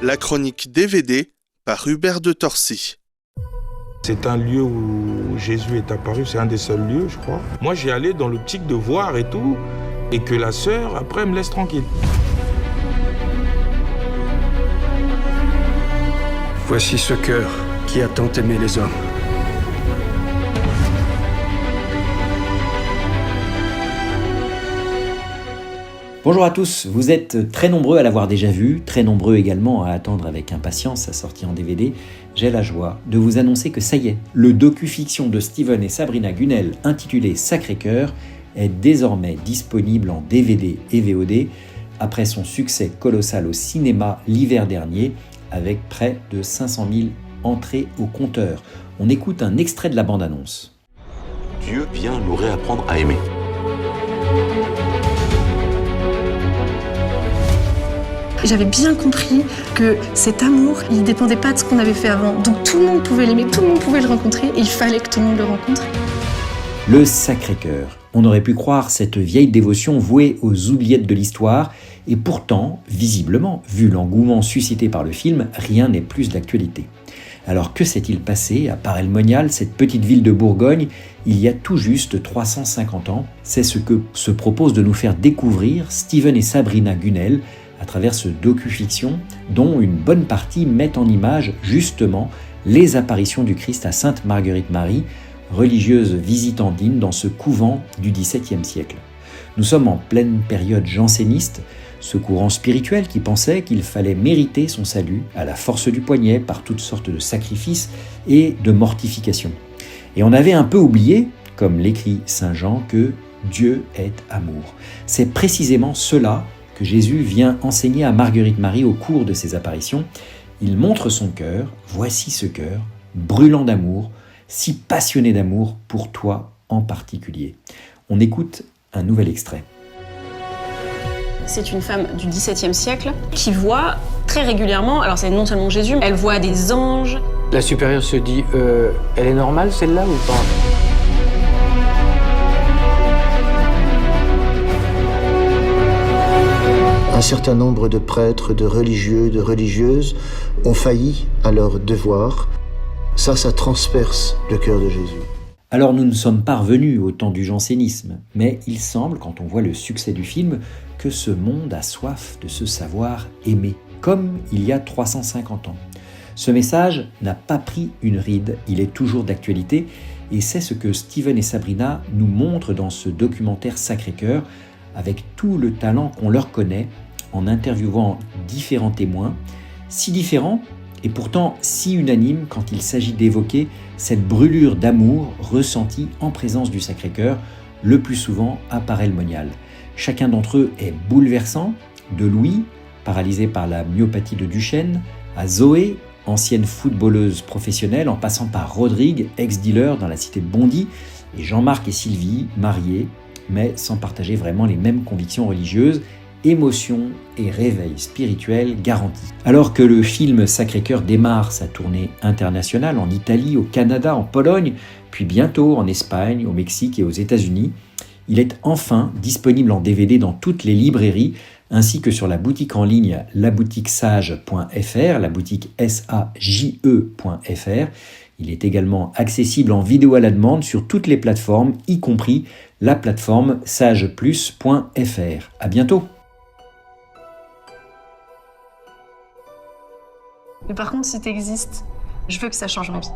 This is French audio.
La chronique DVD par Hubert de Torcy. C'est un lieu où Jésus est apparu, c'est un des seuls lieux, je crois. Moi, j'y allais dans l'optique de voir et tout, et que la sœur, après, me laisse tranquille. Voici ce cœur qui a tant aimé les hommes. Bonjour à tous, vous êtes très nombreux à l'avoir déjà vu, très nombreux également à attendre avec impatience sa sortie en DVD. J'ai la joie de vous annoncer que ça y est, le docu-fiction de Steven et Sabrina Günnel intitulé Sacré-Cœur est désormais disponible en DVD et VOD après son succès colossal au cinéma l'hiver dernier avec près de 500 000 entrées au compteur. On écoute un extrait de la bande-annonce. Dieu vient nous réapprendre à aimer. J'avais bien compris que cet amour, il ne dépendait pas de ce qu'on avait fait avant. Donc tout le monde pouvait l'aimer, tout le monde pouvait le rencontrer et il fallait que tout le monde le rencontre. Le Sacré-Cœur. On aurait pu croire cette vieille dévotion vouée aux oubliettes de l'histoire et pourtant, visiblement, vu l'engouement suscité par le film, rien n'est plus d'actualité. Alors que s'est-il passé à Paray-le-Monial, cette petite ville de Bourgogne, il y a tout juste 350 ans? C'est ce que se propose de nous faire découvrir Steven et Sabrina Günnel à travers ce docu-fiction dont une bonne partie met en image justement les apparitions du Christ à Sainte Marguerite Marie, religieuse visitandine dans ce couvent du XVIIe siècle. Nous sommes en pleine période janséniste, ce courant spirituel qui pensait qu'il fallait mériter son salut à la force du poignet par toutes sortes de sacrifices et de mortifications. Et on avait un peu oublié, comme l'écrit Saint Jean, que Dieu est amour. C'est précisément cela que Jésus vient enseigner à Marguerite Marie au cours de ses apparitions. Il montre son cœur, voici ce cœur, brûlant d'amour, si passionné d'amour pour toi en particulier. On écoute un nouvel extrait. C'est une femme du XVIIe siècle qui voit très régulièrement, alors c'est non seulement Jésus, elle voit des anges. La supérieure se dit, elle est normale celle-là ou pas ? Un certain nombre de prêtres, de religieux, de religieuses ont failli à leur devoir. Ça transperce le cœur de Jésus. Alors nous ne sommes pas revenus au temps du jansénisme, mais il semble, quand on voit le succès du film, que ce monde a soif de se savoir aimer, comme il y a 350 ans. Ce message n'a pas pris une ride, il est toujours d'actualité, et c'est ce que Steven et Sabrina nous montrent dans ce documentaire Sacré-Cœur, avec tout le talent qu'on leur connaît, en interviewant différents témoins, si différents et pourtant si unanimes quand il s'agit d'évoquer cette brûlure d'amour ressentie en présence du Sacré-Cœur, le plus souvent à Paray-le-Monial. Chacun d'entre eux est bouleversant, de Louis, paralysé par la myopathie de Duchenne, à Zoé, ancienne footballeuse professionnelle, en passant par Rodrigue, ex-dealer dans la cité de Bondy, et Jean-Marc et Sylvie, mariés, mais sans partager vraiment les mêmes convictions religieuses, émotion et réveil spirituel garantis. Alors que le film Sacré-Cœur démarre sa tournée internationale en Italie, au Canada, en Pologne, puis bientôt en Espagne, au Mexique et aux États-Unis, il est enfin disponible en DVD dans toutes les librairies, ainsi que sur la boutique en ligne laboutiquesage.fr, la boutique SAJE.fr. Il est également accessible en vidéo à la demande sur toutes les plateformes, y compris la plateforme sageplus.fr. À bientôt. Mais par contre, si t'existes, je veux que ça change ma vie.